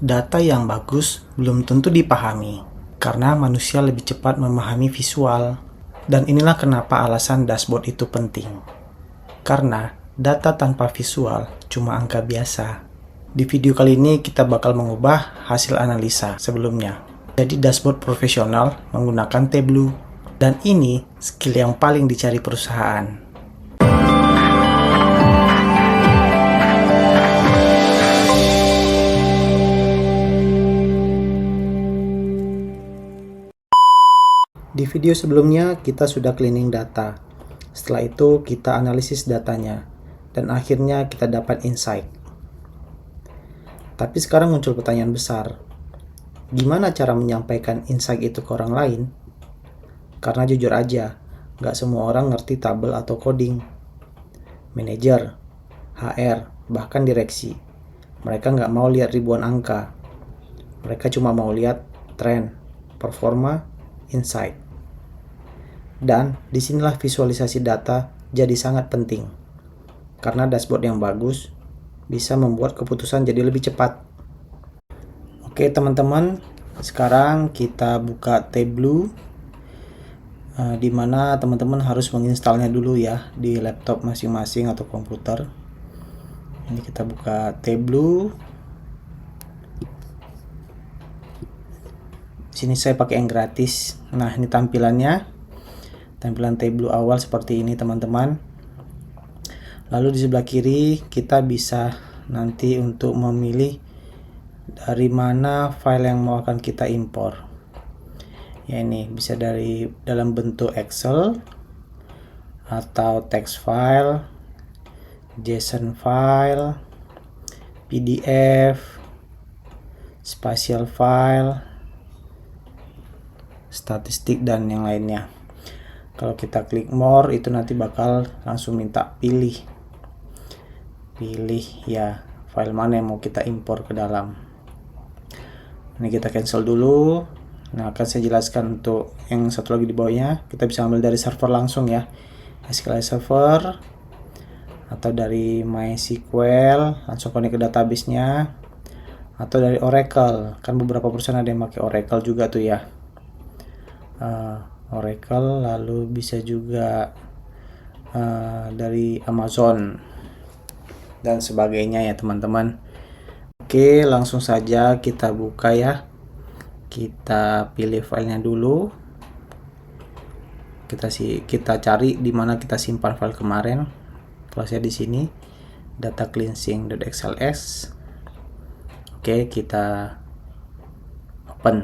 Data yang bagus belum tentu dipahami, karena manusia lebih cepat memahami visual. Dan inilah kenapa alasan dashboard itu penting. Karena data tanpa visual cuma angka biasa. Di video kali ini kita bakal mengubah hasil analisa sebelumnya. Jadi dashboard profesional menggunakan Tableau. Dan ini skill yang paling dicari perusahaan. Di video sebelumnya kita sudah cleaning data. Setelah itu kita analisis datanya dan akhirnya kita dapat insight. Tapi sekarang muncul pertanyaan besar. Gimana cara menyampaikan insight itu ke orang lain? Karena jujur aja, nggak semua orang ngerti tabel atau coding. Manajer, HR, bahkan direksi. Mereka nggak mau lihat ribuan angka. Mereka cuma mau lihat tren, performa, insight. Dan disinilah visualisasi data jadi sangat penting. Karena dashboard yang bagus bisa membuat keputusan jadi lebih cepat. Oke teman-teman, sekarang kita buka Tableau, di mana teman-teman harus menginstalnya dulu ya di laptop masing-masing atau komputer. Ini kita buka Tableau. Sini saya pakai yang gratis. Nah, ini tampilannya. Tampilan Tableau awal seperti ini teman-teman. Lalu di sebelah kiri kita bisa nanti untuk memilih dari mana file yang mau akan kita impor. Ya ini bisa dari dalam bentuk Excel atau text file, JSON file, PDF, spatial file, statistik dan yang lainnya. Kalau kita klik more itu nanti bakal langsung minta pilih ya file mana yang mau kita impor ke dalam. Ini kita cancel dulu. Nah, akan saya jelaskan untuk yang satu lagi di bawahnya. Kita bisa ambil dari server langsung ya, SQL Server atau dari MySQL langsung connect ke database-nya, atau dari Oracle. Kan beberapa perusahaan ada yang pakai Oracle juga tuh ya. Oracle, lalu bisa juga dari Amazon dan sebagainya ya teman-teman. Oke, langsung saja kita buka ya. Kita pilih filenya dulu. Kita cari di mana kita simpan file kemarin. Kalau saya di sini data cleansing.xls. Oke, kita open.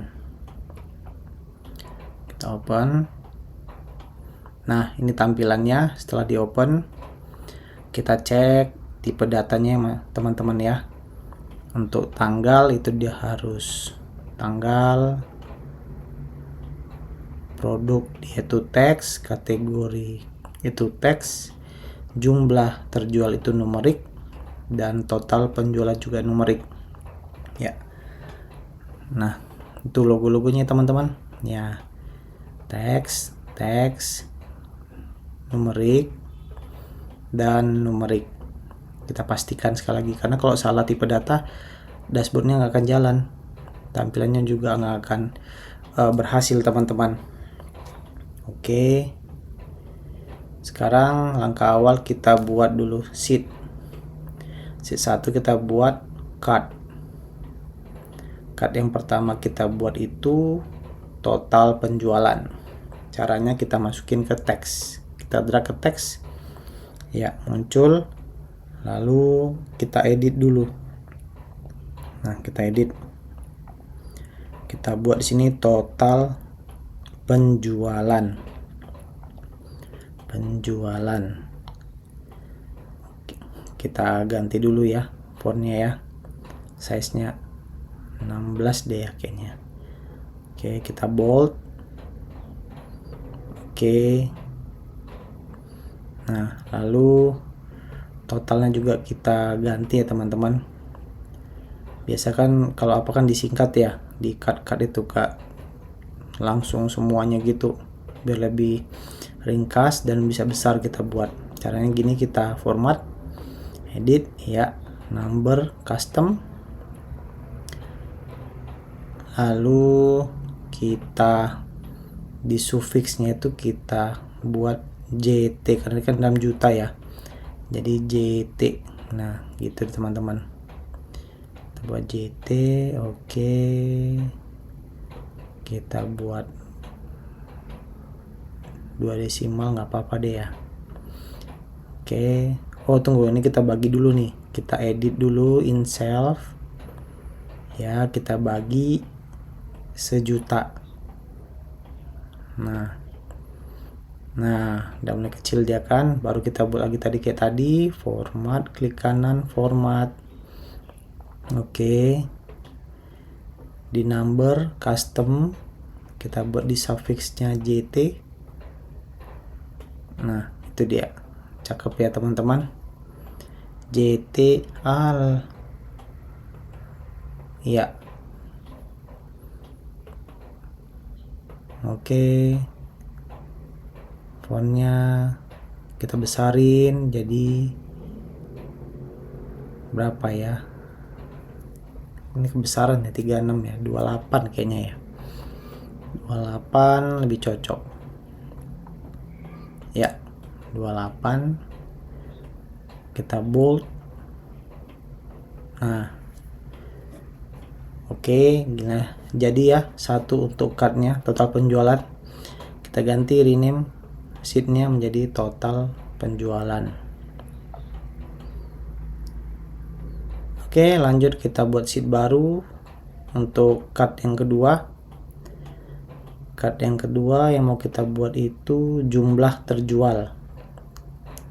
Kita open. Nah, ini tampilannya. Setelah di open, kita cek tipe datanya teman-teman ya. Untuk tanggal itu dia harus tanggal, produk yaitu teks, kategori itu teks, jumlah terjual itu numerik, dan total penjualan juga numerik ya. Nah, itu logo-logonya teman-teman ya. Teks, numerik, dan numerik. Kita pastikan sekali lagi, karena kalau salah tipe data, dashboardnya nggak akan jalan, tampilannya juga nggak akan berhasil teman-teman. Oke, sekarang langkah awal kita buat dulu sheet 1. Kita buat card yang pertama kita buat itu total penjualan. Caranya kita masukin ke teks, kita drag ke teks ya, muncul. Lalu kita edit dulu. Nah, kita edit, kita buat di sini total penjualan. Kita ganti dulu ya fontnya ya, size nya 16 deh ya kayaknya. Oke, kita bold. Oke, nah lalu totalnya juga kita ganti ya teman-teman. Biasa kan kalau apa kan disingkat ya, di cut itu Kak, langsung semuanya gitu biar lebih ringkas dan bisa besar kita buat. Caranya gini, kita format, edit ya, number, custom, lalu kita di sufiksnya itu kita buat JT karena kan dalam juta ya, jadi JT. Nah gitu teman-teman, kita buat JT. Oke, kita buat 2 desimal nggak apa-apa deh ya. Oke, oh tunggu, ini kita bagi dulu nih, kita edit dulu in self ya, kita bagi sejuta. Nah udah mulai kecil dia kan, baru kita buat lagi tadi kayak tadi, format, klik kanan format. Oke, di number custom kita buat di suffixnya JT. Nah itu dia, cakep ya teman-teman, JT al ya. Oke, fontnya kita besarin jadi berapa ya, ini kebesaran ya 36 ya, 28 kayaknya ya, 28 lebih cocok ya, 28. Kita bold. Nah oke, gini jadi ya, satu untuk cardnya total penjualan, kita ganti rename sheetnya menjadi total penjualan. Oke, lanjut kita buat sheet baru untuk card yang kedua. Card yang kedua yang mau kita buat itu jumlah terjual,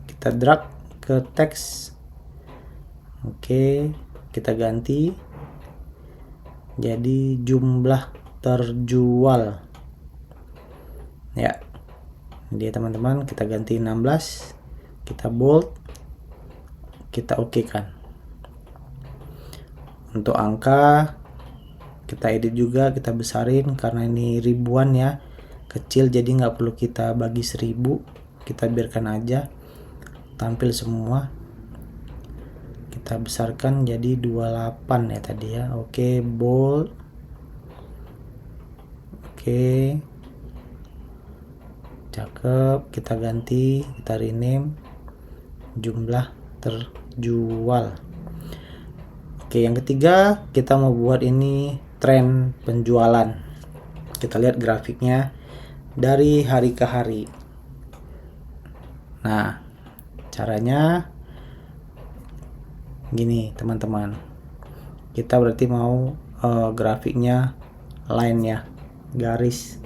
kita drag ke teks. Oke, kita ganti jadi jumlah terjual ya. Dia teman-teman, kita ganti 16, kita bold, kita oke kan. Untuk angka kita edit juga, kita besarin karena ini ribuan ya, kecil jadi nggak perlu kita bagi 1000, kita biarkan aja tampil semua. Kita besarkan jadi 28 ya tadi ya. Oke, bold. Oke, cakep, kita ganti, kita rename jumlah terjual. Oke, yang ketiga kita mau buat ini tren penjualan. Kita lihat grafiknya dari hari ke hari. Nah caranya gini teman-teman, kita berarti mau grafiknya line ya, garis.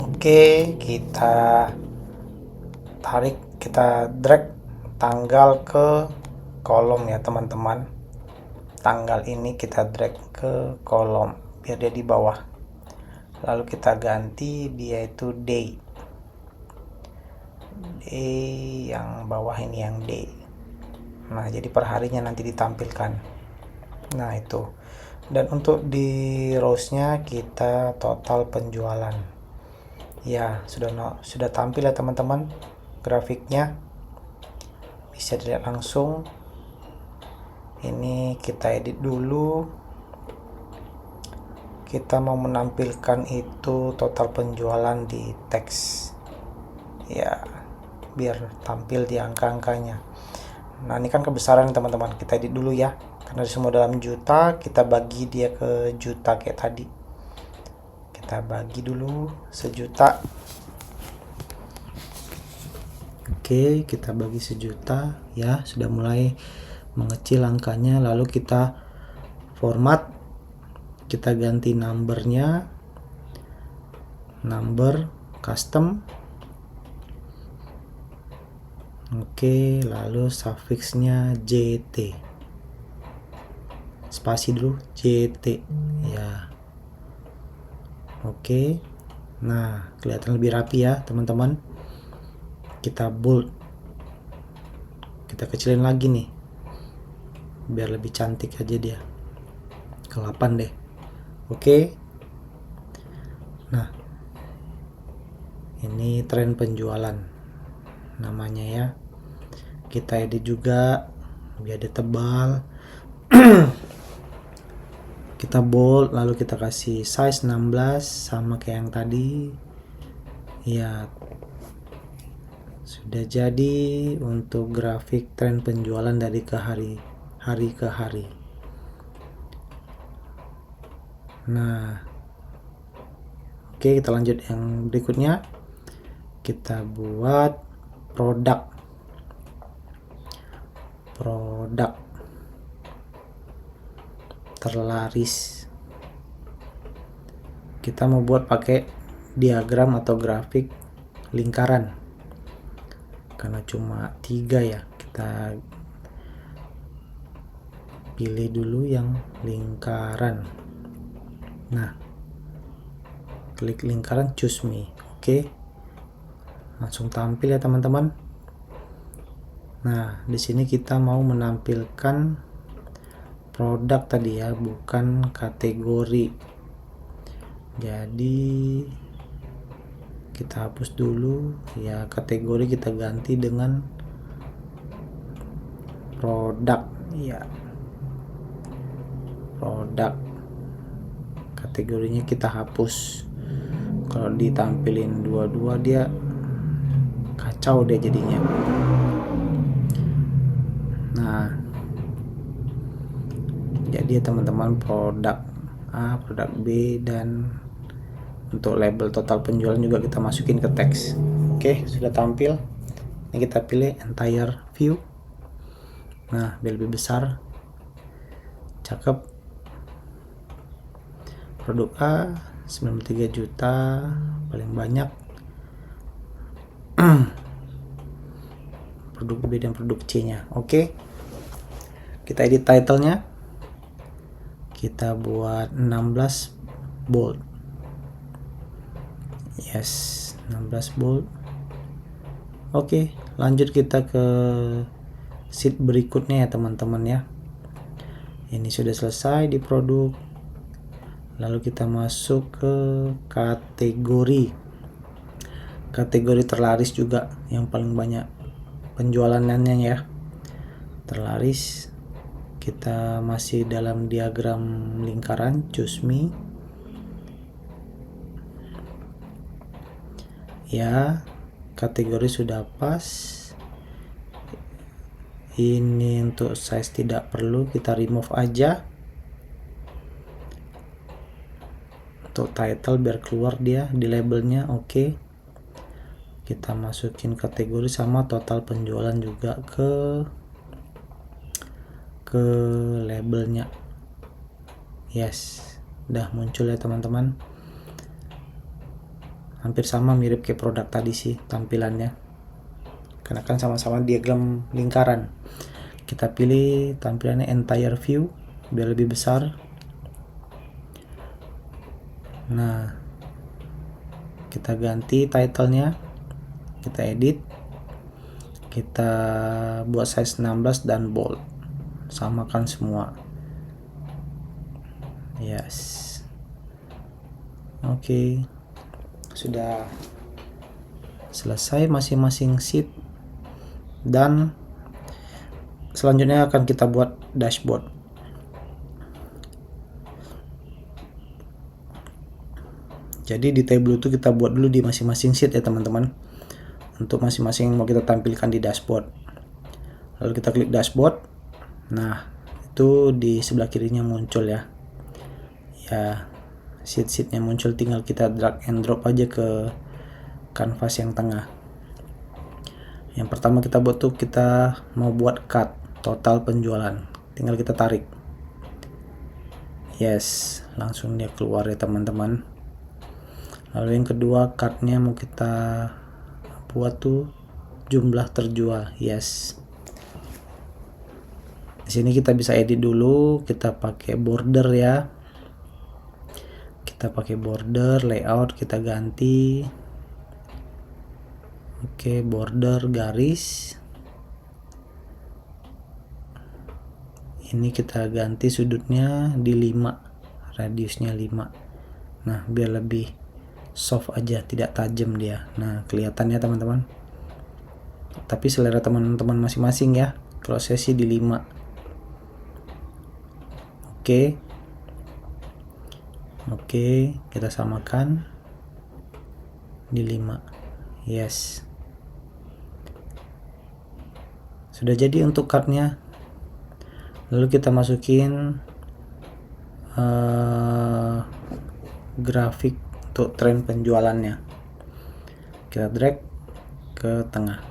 Oke, kita tarik, kita drag tanggal ke kolom ya teman-teman. Tanggal ini kita drag ke kolom biar dia di bawah, lalu kita ganti dia itu day yang bawah ini yang day. Nah jadi perharinya nanti ditampilkan. Nah itu, dan untuk di rows-nya kita total penjualan ya, sudah tampil ya teman-teman grafiknya, bisa dilihat langsung. Ini kita edit dulu, kita mau menampilkan itu total penjualan di teks ya, biar tampil di angka-angkanya. Nah ini kan kebesaran teman-teman, kita edit dulu ya, karena semua dalam juta, kita bagi dia ke juta kayak tadi. Kita bagi dulu sejuta. Oke, kita bagi sejuta ya, sudah mulai mengecil angkanya. Lalu kita format, kita ganti numbernya, number custom. Oke, lalu suffixnya JT, spasi dulu JT ya. Oke, nah kelihatan lebih rapi ya teman-teman. Kita bold, kita kecilin lagi nih biar lebih cantik aja dia, ke 8 deh. Oke, nah ini tren penjualan namanya ya. Kita edit juga biar dia tebal. Kita bold, lalu kita kasih size 16 sama kayak yang tadi. Ya, sudah jadi untuk grafik tren penjualan dari hari ke hari. Nah, oke, kita lanjut yang berikutnya. Kita buat produk terlaris. Kita mau buat pakai diagram atau grafik lingkaran. Karena cuma 3 ya, kita pilih dulu yang lingkaran. Nah, klik lingkaran, choose me. Oke, langsung tampil ya teman-teman. Nah, di sini kita mau menampilkan produk tadi ya, bukan kategori. Jadi kita hapus dulu ya, kategori kita ganti dengan produk ya, produk. Kategorinya kita hapus. Kalau ditampilin dua-dua dia kacau deh jadinya. Nah, jadi ya teman-teman, produk A, produk B, dan untuk label total penjualan juga kita masukin ke teks. Oke, sudah tampil. Ini kita pilih entire view. Nah, biar lebih besar. Cakep. Produk A 93 juta paling banyak. Produk B dan produk C nya. Oke, kita edit title-nya. Kita buat 16 bold. Yes, 16 bold. Oke, lanjut kita ke sheet berikutnya ya teman-teman ya. Ini sudah selesai di produk. Lalu kita masuk ke kategori. Kategori terlaris juga yang paling banyak penjualannya ya. Terlaris. Kita masih dalam diagram lingkaran, choose me. Ya, kategori sudah pas. Ini untuk size tidak perlu, kita remove aja. Untuk title biar keluar dia di labelnya. Oke, kita masukin kategori sama total penjualan juga ke labelnya. Yes, udah muncul ya teman-teman. Hampir sama, mirip kayak produk tadi sih tampilannya, karena kan sama-sama diagram lingkaran. Kita pilih tampilannya entire view biar lebih besar. Nah, kita ganti title-nya, kita edit, kita buat size 16 dan bold, samakan semua. Yes, oke, sudah selesai masing-masing sheet. Dan selanjutnya akan kita buat dashboard. Jadi di table itu kita buat dulu di masing-masing sheet ya teman-teman, untuk masing-masing yang mau kita tampilkan di dashboard. Lalu kita klik dashboard. Nah, itu di sebelah kirinya muncul ya. Ya, sheet-sheetnya muncul, tinggal kita drag and drop aja ke kanvas yang tengah. Yang pertama kita buat tuh, kita mau buat cut total penjualan, tinggal kita tarik. Yes, langsung dia keluar ya teman-teman. Lalu yang kedua, cutnya mau kita buat tuh jumlah terjual. Yes, di sini kita bisa edit dulu, kita pakai border ya. Kita pakai border, layout kita ganti. Oke, border garis. Ini kita ganti sudutnya di 5, radiusnya 5. Nah, biar lebih soft aja, tidak tajam dia. Nah, kelihatannya teman-teman. Tapi selera teman-teman masing-masing ya. Kalau saya sih di 5. Oke. Oke, kita samakan di 5. Yes. Sudah jadi untuk cardnya. Lalu kita masukin grafik untuk tren penjualannya. Kita drag ke tengah.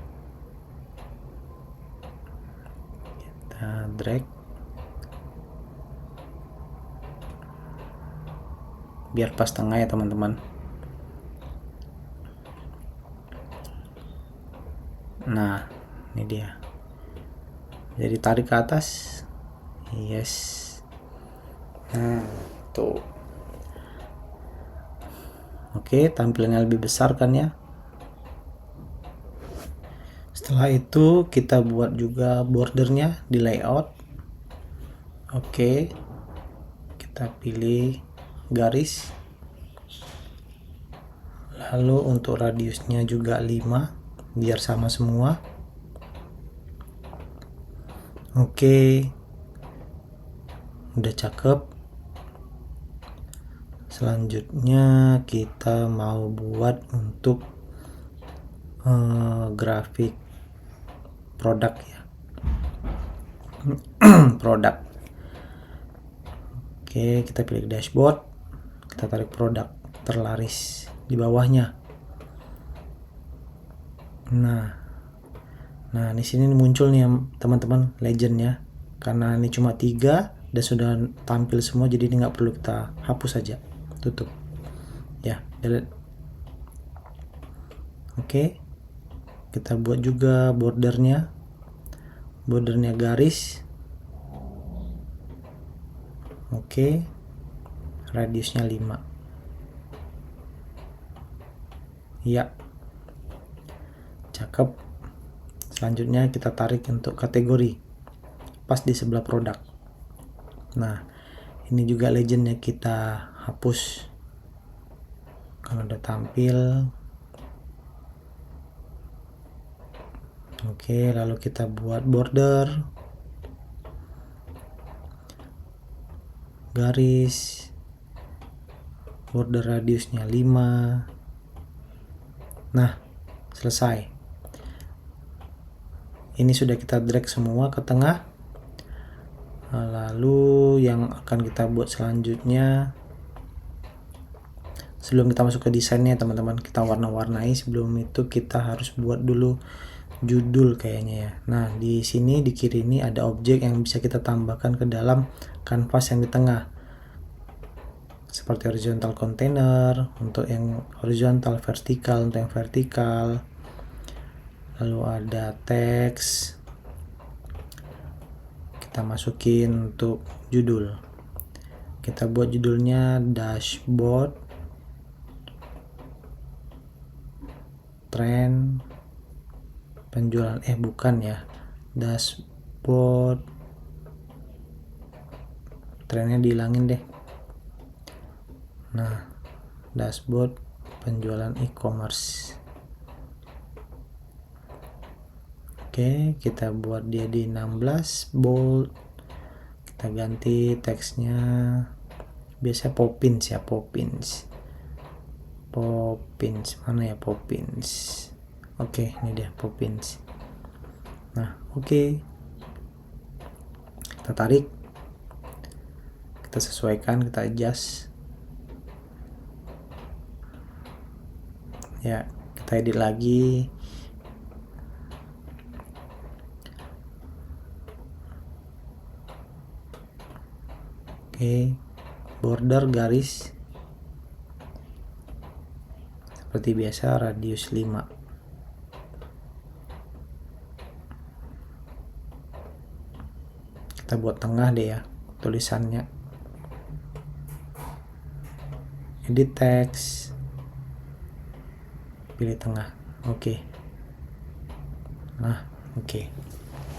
Kita drag biar pas tengah ya teman-teman. Nah, ini dia. Jadi tarik ke atas. Yes. Nah, tuh. Oke, tampilannya lebih besar kan ya. Setelah itu kita buat juga bordernya di layout. Oke, kita pilih garis. Lalu untuk radiusnya juga 5 biar sama semua. Oke, udah cakep. Selanjutnya kita mau buat untuk grafik produk ya. Produk. Oke, kita pilih dashboard, kita tarik produk terlaris di bawahnya. Nah di sini muncul nih teman-teman legendnya, karena ini cuma 3 dan sudah tampil semua, jadi ini nggak perlu kita hapus saja, tutup ya, delete. Oke, kita buat juga bordernya garis. Oke, radiusnya 5 ya, cakep. Selanjutnya kita tarik untuk kategori pas di sebelah produk. Nah ini juga legendnya kita hapus kalau udah tampil. Oke, lalu kita buat border garis, border radiusnya 5. Nah selesai. Ini sudah kita drag semua ke tengah. Lalu yang akan kita buat selanjutnya, sebelum kita masuk ke desainnya teman-teman, kita warna-warnai. Sebelum itu kita harus buat dulu judul kayaknya ya. Nah di sini di kiri ini ada objek yang bisa kita tambahkan ke dalam kanvas yang di tengah, seperti horizontal container untuk yang horizontal, vertikal untuk yang vertikal. Lalu ada teks, kita masukin untuk judul. Kita buat judulnya dashboard tren penjualan, bukan ya, dashboard, trennya dihilangin deh. Nah dashboard penjualan e-commerce. Oke, kita buat dia di 16 bold. Kita ganti teksnya, biasa Poppins ya, Poppins mana ya, Poppins. Oke, ini dia Poppins. Nah oke, kita tarik, kita sesuaikan, kita adjust ya, kita edit lagi. Oke, border garis seperti biasa, radius 5. Kita buat tengah deh ya tulisannya, edit text, pilih tengah. Oke. Nah oke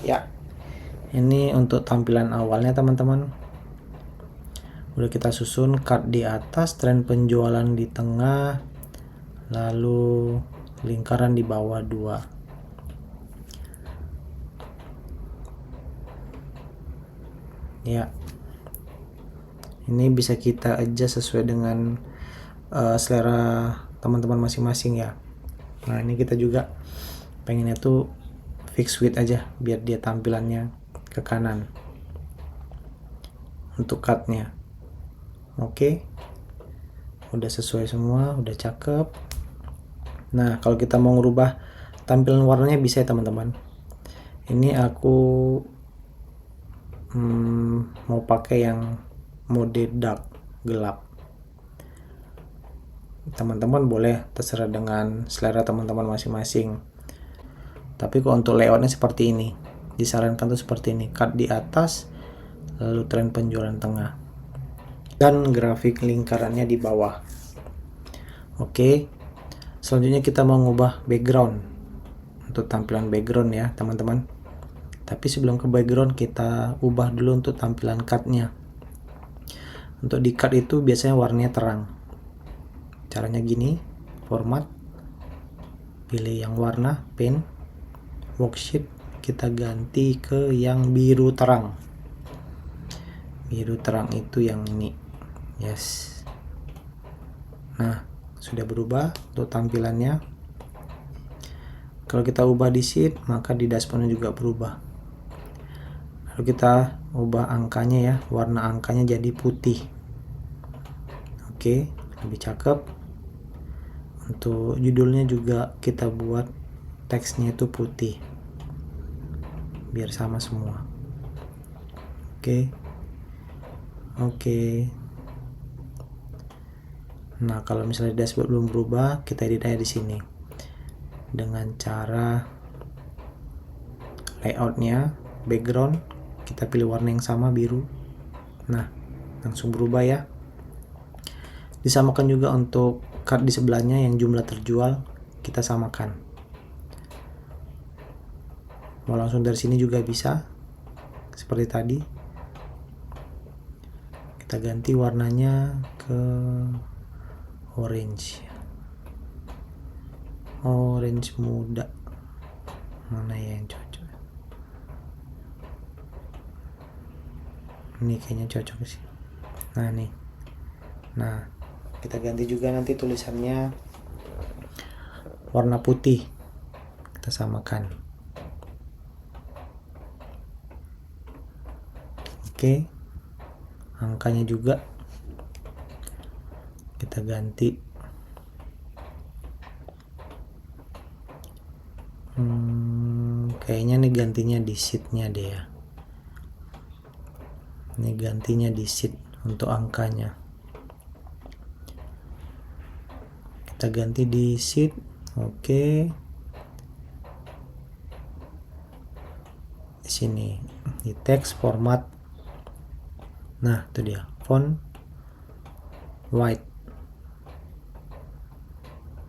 ya, ini untuk tampilan awalnya teman-teman. Udah kita susun card di atas, tren penjualan di tengah, lalu lingkaran di bawah 2. Ya, Ini bisa kita adjust sesuai dengan selera teman-teman masing-masing ya. Nah, ini kita juga pengennya tuh fix width aja biar dia tampilannya ke kanan untuk cutnya. Oke, udah sesuai semua, udah cakep. Nah, kalau kita mau ngerubah tampilan warnanya bisa ya teman-teman. Ini aku mau pakai yang mode dark, gelap. Teman-teman boleh terserah dengan selera teman-teman masing-masing. Tapi kalau untuk layoutnya seperti ini, disarankan tuh seperti ini, cut di atas, lalu tren penjualan tengah, dan grafik lingkarannya di bawah. Oke, selanjutnya kita mau ngubah background. Untuk tampilan background ya teman-teman. Tapi sebelum ke background, kita ubah dulu untuk tampilan cutnya. Untuk di cut itu biasanya warnanya terang. Caranya gini, format, pilih yang warna, pen, worksheet, kita ganti ke yang biru terang. Biru terang itu yang ini, yes. Nah, sudah berubah untuk tampilannya. Kalau kita ubah di sheet, maka di dashboardnya juga berubah. Lalu kita ubah angkanya ya, warna angkanya jadi putih. Oke, lebih cakep. Untuk judulnya juga kita buat teksnya itu putih, biar sama semua. Oke. Nah, kalau misalnya dashboard belum berubah, kita edit aja di sini dengan cara layoutnya, background, kita pilih warna yang sama, biru. Nah, langsung berubah ya. Disamakan juga untuk cut di sebelahnya yang jumlah terjual, kita samakan. Mau langsung dari sini juga bisa, seperti tadi. Kita ganti warnanya ke orange muda. Mana ya yang cocok? Ini kayaknya cocok sih. Nah, nih. Nah, kita ganti juga nanti tulisannya warna putih, kita samakan. Oke, angkanya juga kita ganti. Kayaknya nih gantinya di sheetnya deh ya. Ini gantinya di sheet untuk angkanya. Kita ganti di sheet. Oke. Di sini di text format. Nah, itu dia, font white.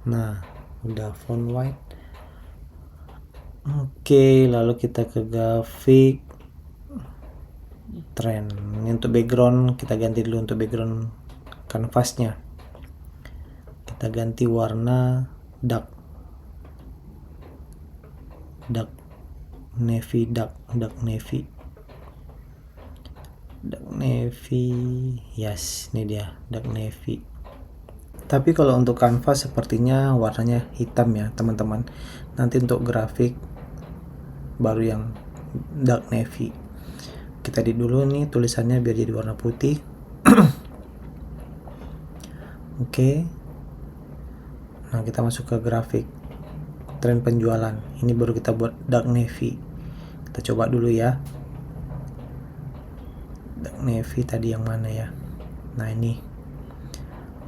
Nah, udah font white. Oke, lalu kita ke grafik trend. Ini untuk background, kita ganti dulu untuk background kanvasnya. Kita ganti warna dark navy, yes, ini dia dark navy. Tapi kalau untuk kanvas sepertinya warnanya hitam ya teman-teman. Nanti untuk grafik baru yang dark navy. Kita edit dulu nih tulisannya biar jadi warna putih. Oke. Nah, kita masuk ke grafik tren penjualan. Ini baru kita buat dark navy. Kita coba dulu ya. Dark navy tadi yang mana ya? Nah, ini.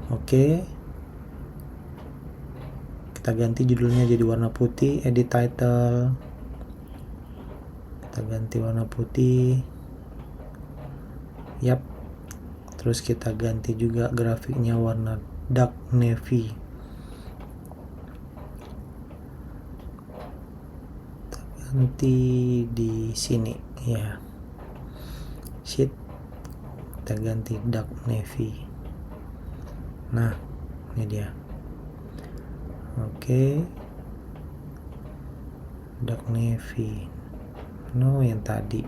Oke. Kita ganti judulnya jadi warna putih, edit title. Kita ganti warna putih. Yap. Terus kita ganti juga grafiknya warna dark navy. Kita ganti di sini ya. Sheet. Kita ganti dark navy. Nah, ini dia. Oke. Dark navy. No, yang tadi.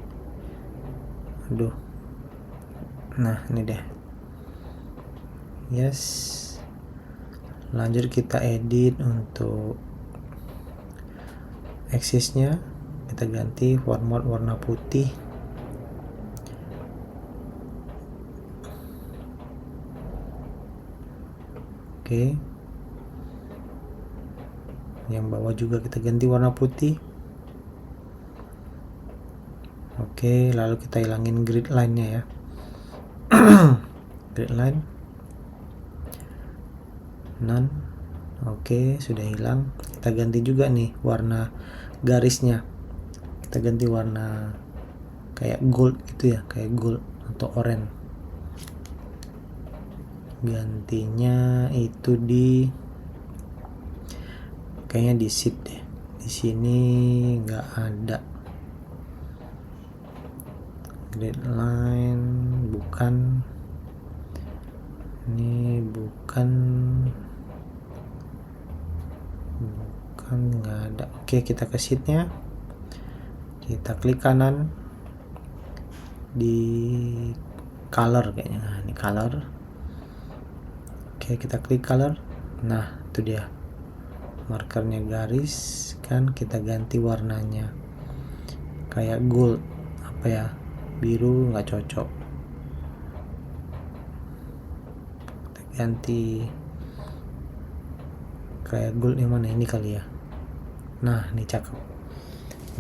Aduh. Nah, ini deh. Yes. Lanjut kita edit untuk aksesnya, kita ganti format warna putih. Oke. Yang bawah juga kita ganti warna putih. Oke, lalu kita hilangin grid line-nya ya. Grid line none. Oke, sudah hilang. Kita ganti juga nih warna garisnya. Kita ganti warna kayak gold gitu ya, kayak gold atau oranye. Gantinya itu di kayaknya di sheet deh. Di sini nggak ada grid line, bukan. Ini bukan nggak ada. Oke, kita ke sheetnya, kita klik kanan di color kayaknya. Nah, ini color. Oke, kita klik color. Nah, itu dia markernya garis kan, kita ganti warnanya kayak gold, apa ya, biru nggak cocok, kita ganti kayak gold. yang mana ini kali ya. Nah, ini cakep,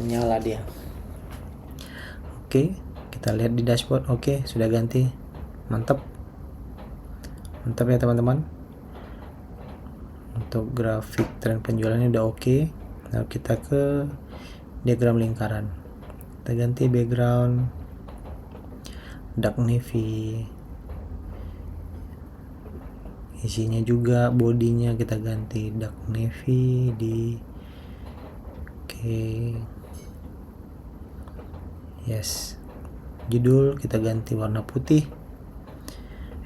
menyala dia. Oke, kita lihat di dashboard. Oke, sudah ganti, mantap ya teman-teman. Untuk grafik tren penjualannya udah oke. Lalu kita ke diagram lingkaran, kita ganti background dark navy, isinya juga bodinya kita ganti dark navy di yes. Judul kita ganti warna putih.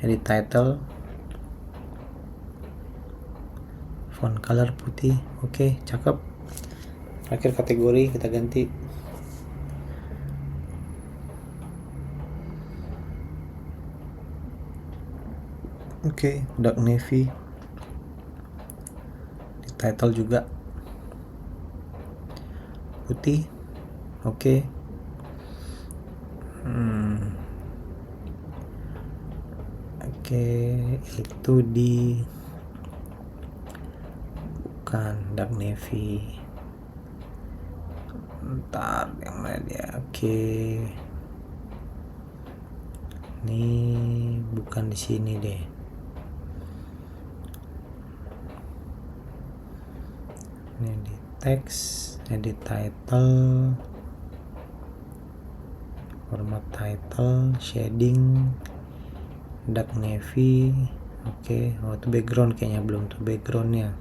Edit title, font color putih. Oke, cakep. Terakhir kategori kita ganti dark navy. Di title juga putih. Oke. Itu di bukan dark navy. Ntar yang mana dia? Ini bukan di sini deh. Ini di teks, edit title, format title, shading, dark navy. Oke. Itu background kayaknya belum tuh backgroundnya.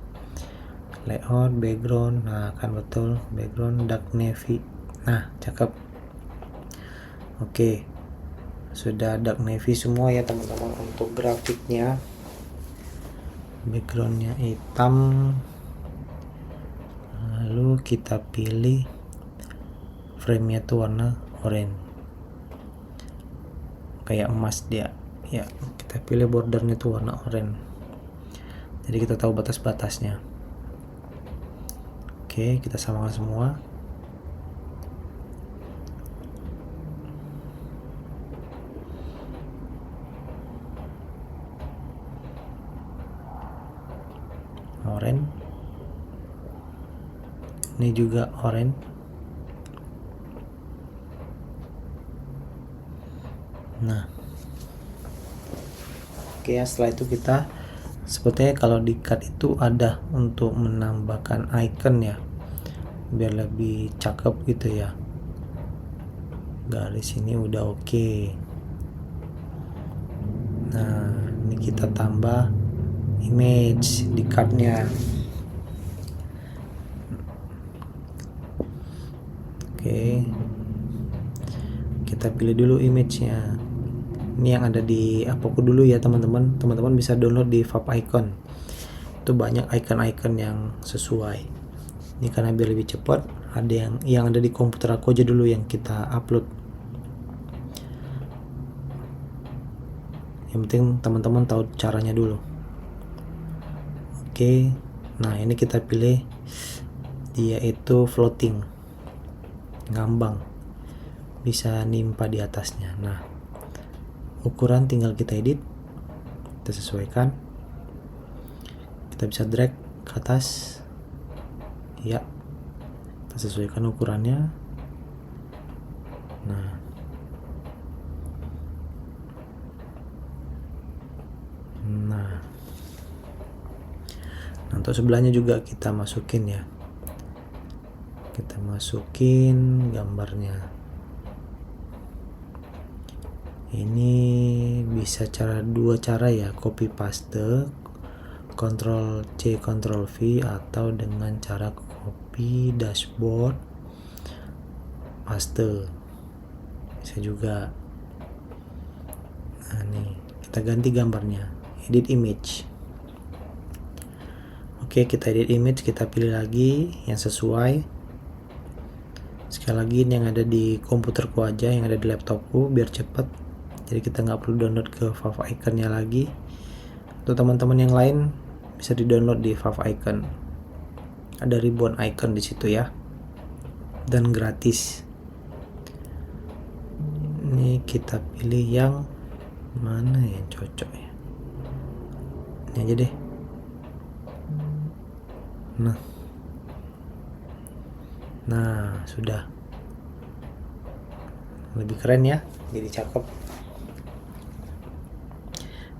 Layout background, nah kan betul, background dark navy. Nah, cakep. Oke, sudah dark navy semua ya teman-teman. Untuk grafiknya, backgroundnya hitam, lalu kita pilih frame-nya tuh warna oranye kayak emas dia ya. Kita pilih bordernya tuh warna oranye, jadi kita tahu batas-batasnya. Oke, kita samakan semua. Oranye, ini juga oranye. Nah, oke ya, setelah itu kita sepertinya kalau di cut itu ada untuk menambahkan icon ya, biar lebih cakep gitu ya. Garis ini udah oke. Nah, ini kita tambah image di cutnya. Oke, kita pilih dulu image-nya. Ini yang ada di Apoku dulu ya teman-teman. Teman-teman bisa download di Fab-icon. Itu banyak icon-icon yang sesuai. Ini karena biar lebih cepat, ada yang ada di komputer aku aja dulu yang kita upload. Yang penting teman-teman tahu caranya dulu. Oke, nah ini kita pilih dia itu floating, ngambang, bisa nimpa di atasnya. Nah, ukuran tinggal kita edit, kita sesuaikan, kita bisa drag ke atas, ya, kita sesuaikan ukurannya. Nah, untuk sebelahnya juga kita masukin ya, kita masukin gambarnya. Ini bisa dua cara ya, copy paste, Ctrl C Ctrl V, atau dengan cara copy dashboard paste bisa juga. Nah, nih kita ganti gambarnya, edit image. Oke, kita edit image, kita pilih lagi yang sesuai. Sekali lagi ini yang ada di komputerku aja, yang ada di laptopku biar cepet. Jadi kita nggak perlu download ke favicon-nya lagi. Untuk teman-teman yang lain bisa di-download di favicon. Ada ribuan icon di situ ya, dan gratis. Ini kita pilih yang mana yang cocok ya. Ini aja deh. Nah, sudah lebih keren ya, jadi cakep.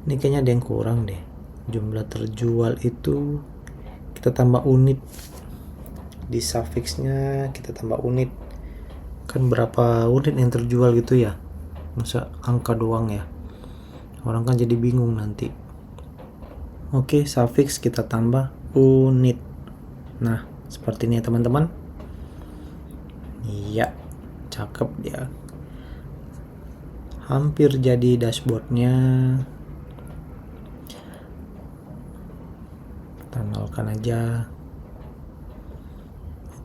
Ini kayaknya ada yang kurang deh. Jumlah terjual itu kita tambah unit, di suffixnya kita tambah unit. Kan berapa unit yang terjual gitu ya, masa angka doang ya, orang kan jadi bingung nanti. Oke, suffix kita tambah unit. Nah, seperti ini ya teman-teman. Iya, cakep dia. Hampir jadi dashboardnya. Kita nolkan aja.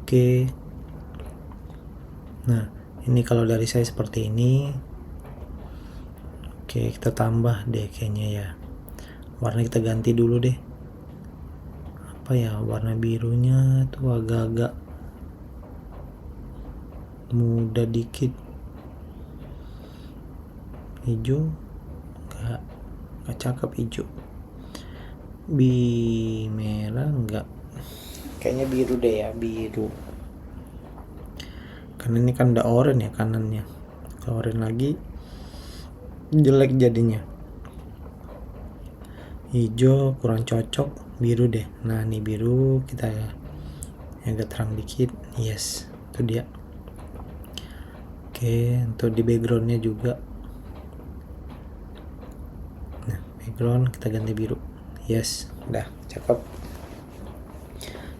Oke. Nah, ini kalau dari saya seperti ini. Oke, kita tambah deh kayaknya ya. Warna kita ganti dulu deh. Apa ya, warna birunya tuh agak-agak muda dikit. Hijau nggak cakep hijau. Merah enggak, kayaknya biru deh ya, biru. Karena ini kan ada oranye ya kanannya. Kalau oranye lagi jelek jadinya. Hijau kurang cocok, biru deh. Nah, ini biru kita agak terang dikit. Yes, itu dia. Oke, untuk di backgroundnya juga. Nah, background kita ganti biru. Yes, udah cakep.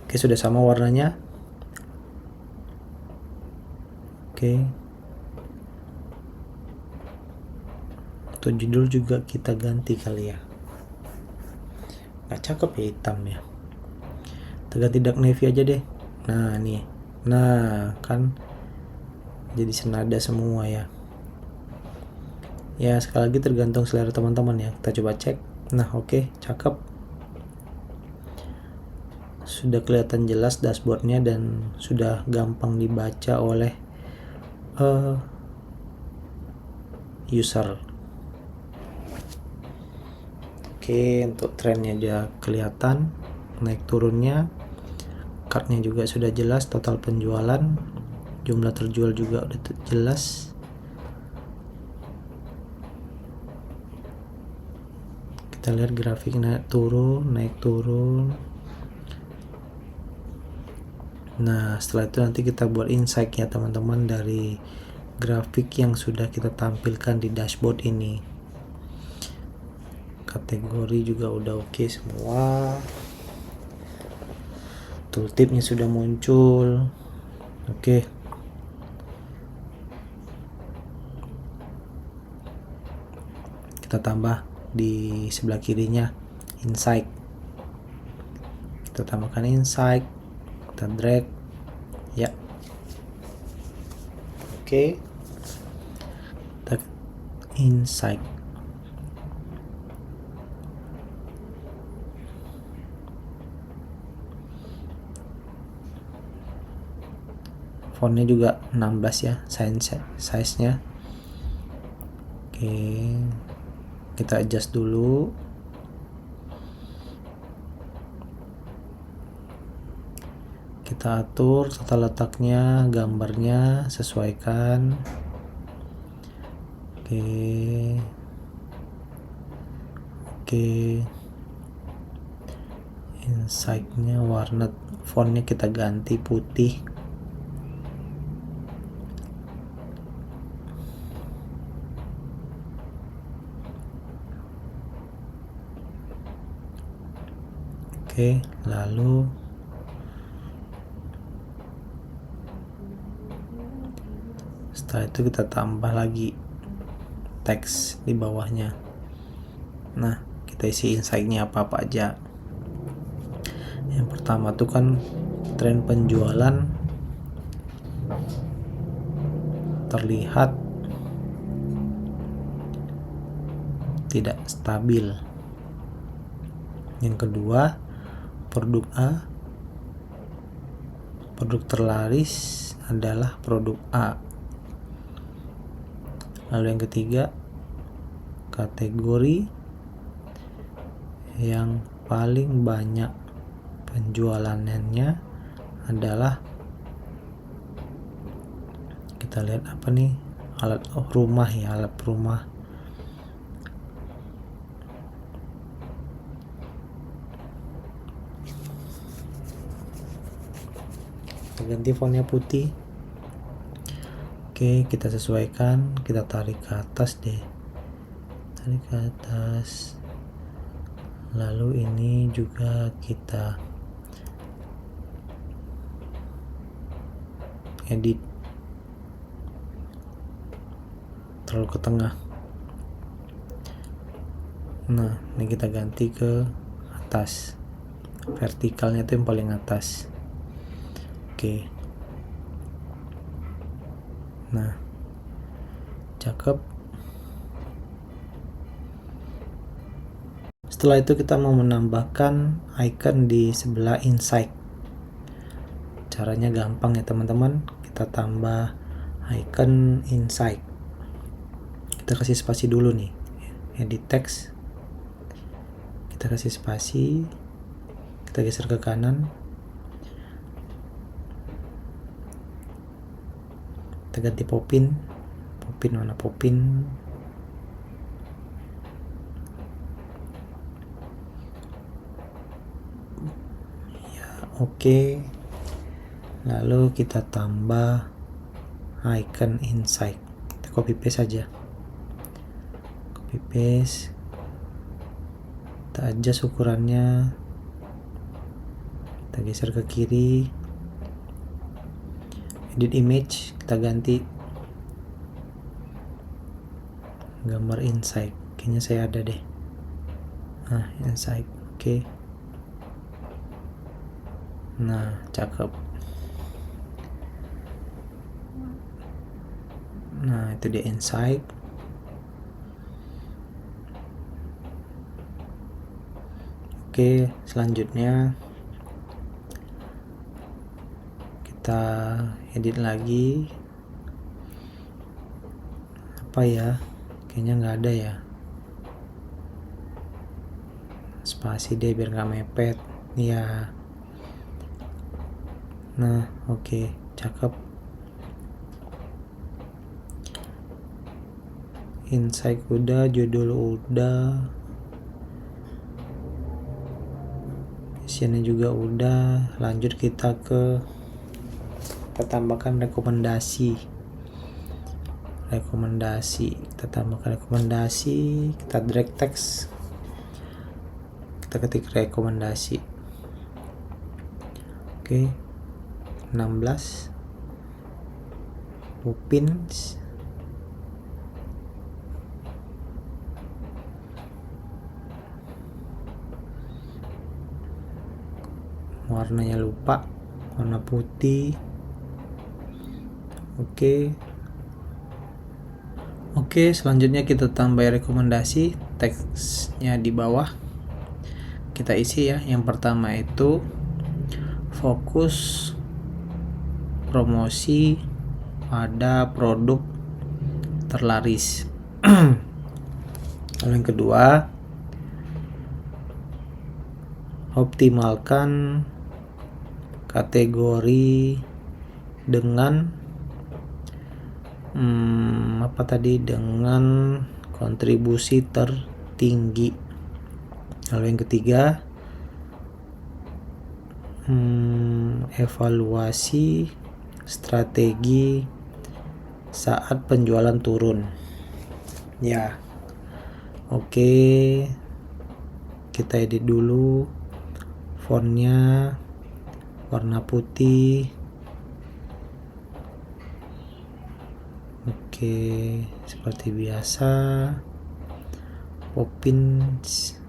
Oke, sudah sama warnanya. Oke. Untuk judul juga kita ganti kali ya. Nggak cakep ya hitam ya. Kita ganti dark navy aja deh. Nah, nih. Nah, kan jadi senada semua ya. Ya, sekali lagi tergantung selera teman-teman ya. Kita coba cek. Nah, oke, cakep. Sudah kelihatan jelas dashboardnya dan sudah gampang dibaca oleh user. Oke, untuk trennya dia kelihatan, naik turunnya, cardnya juga sudah jelas, total penjualan, jumlah terjual juga udah jelas. Kita lihat grafik naik turun. Nah, setelah itu nanti kita buat insight ya teman-teman dari grafik yang sudah kita tampilkan di dashboard ini. Kategori juga udah oke semua. Tooltipnya sudah muncul. Oke. Kita tambah di sebelah kirinya insight. Kita tambahkan insight. Kita drag. Ya. Oke. Kita insight. fontnya juga 16 ya size-nya. Oke, kita adjust dulu. Kita atur tata letaknya, gambarnya sesuaikan. Oke, insight-nya warna fontnya kita ganti putih. Oke, lalu setelah itu kita tambah lagi teks di bawahnya. Nah, kita isi insight-nya apa-apa aja. Yang pertama tuh kan tren penjualan terlihat tidak stabil. Yang kedua, produk A, produk terlaris adalah produk A. Lalu yang ketiga, kategori yang paling banyak penjualannya adalah, kita lihat apa nih, alat rumah ya, alat rumah. Kita ganti fontnya putih. Oke, kita sesuaikan, kita tarik ke atas deh, tarik ke atas. Lalu ini juga kita edit terlalu ke tengah. Nah, ini kita ganti ke atas, vertikalnya itu yang paling atas. Oke, nah cakep. Setelah itu kita mau menambahkan icon di sebelah insight. Caranya gampang ya teman-teman, kita tambah icon insight. Kita kasih spasi dulu nih, edit text, kita kasih spasi, kita geser ke kanan, kita ganti popin warna popin. Ya, oke. Lalu kita tambah icon insight, kita copy paste saja, copy paste, kita adjust ukurannya, kita geser ke kiri, edit image, kita ganti gambar insight, kayaknya saya ada deh. Nah, insight, oke. Nah, cakep. Nah, itu dia insight. Oke, selanjutnya kita edit lagi. Apa ya? Kayaknya nggak ada ya. Spasi deh biar nggak mepet. Ya. Nah, oke, cakep. Insight udah, judul udah, isiannya juga udah. Lanjut kita tambahkan rekomendasi. Kita tambahkan rekomendasi, kita drag text, kita ketik rekomendasi. Oke, 16 pupins, warnanya lupa, warna putih. Oke, selanjutnya kita tambah rekomendasi, teksnya di bawah kita isi ya. Yang pertama itu fokus promosi pada produk terlaris. Lalu yang kedua, optimalkan kategori dengan dengan kontribusi tertinggi. Lalu yang ketiga, evaluasi strategi saat penjualan turun. Ya, oke, kita edit dulu fontnya warna putih. Oke, seperti biasa, Poppins,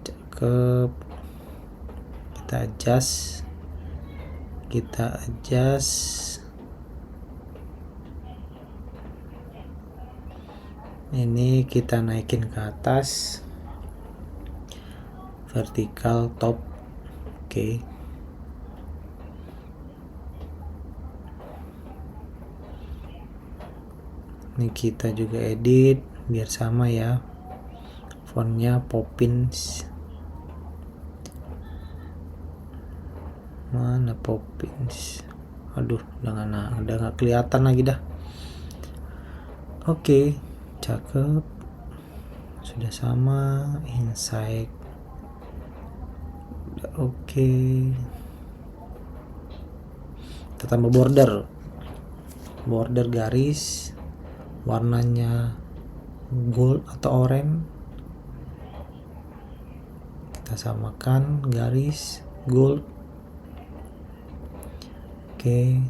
cakep. Kita adjust. Ini kita naikin ke atas, vertikal top. Oke. Ini kita juga edit biar sama ya, fontnya Poppins. Mana Poppins? Aduh, udah nggak kelihatan lagi dah. Oke, cakep, sudah sama. Inside, oke. Kita tambah border garis, warnanya gold atau oranye. Kita samakan garis gold. Oke.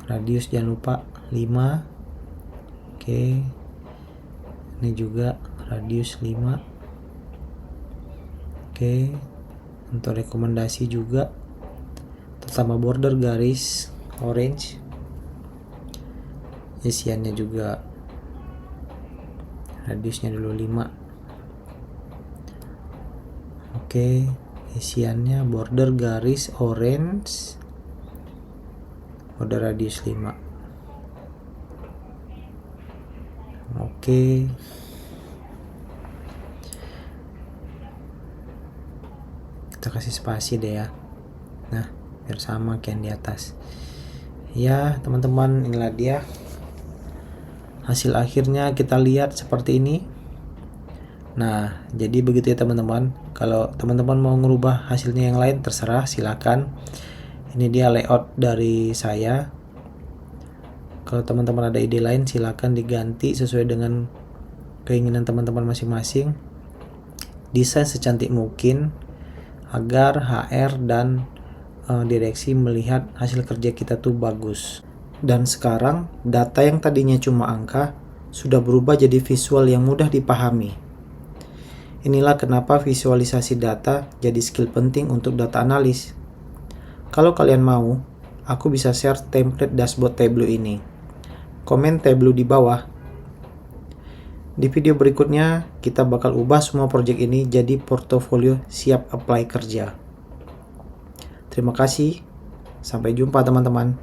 Radius jangan lupa 5. Oke. Ini juga radius 5. Oke. Untuk rekomendasi juga tambah border garis orange. Isiannya juga radiusnya dulu 5. Oke, isiannya border garis orange, border radius 5. Oke, kita kasih spasi deh ya. Nah, biar sama kayak yang di atas. Ya teman-teman, inilah dia hasil akhirnya. Kita lihat seperti ini. Nah, jadi begitu ya teman-teman. Kalau teman-teman mau ngerubah hasilnya yang lain, terserah, silakan. Ini dia layout dari saya. Kalau teman-teman ada ide lain, silakan diganti sesuai dengan keinginan teman-teman masing-masing. Desain secantik mungkin agar HR dan direksi melihat hasil kerja kita tuh bagus. Dan sekarang data yang tadinya cuma angka sudah berubah jadi visual yang mudah dipahami. Inilah kenapa visualisasi data jadi skill penting untuk data analis. Kalau kalian mau, aku bisa share template dashboard Tableau ini. Komen Tableau di bawah. Di video berikutnya, kita bakal ubah semua project ini jadi portofolio siap apply kerja. Terima kasih. Sampai jumpa teman-teman.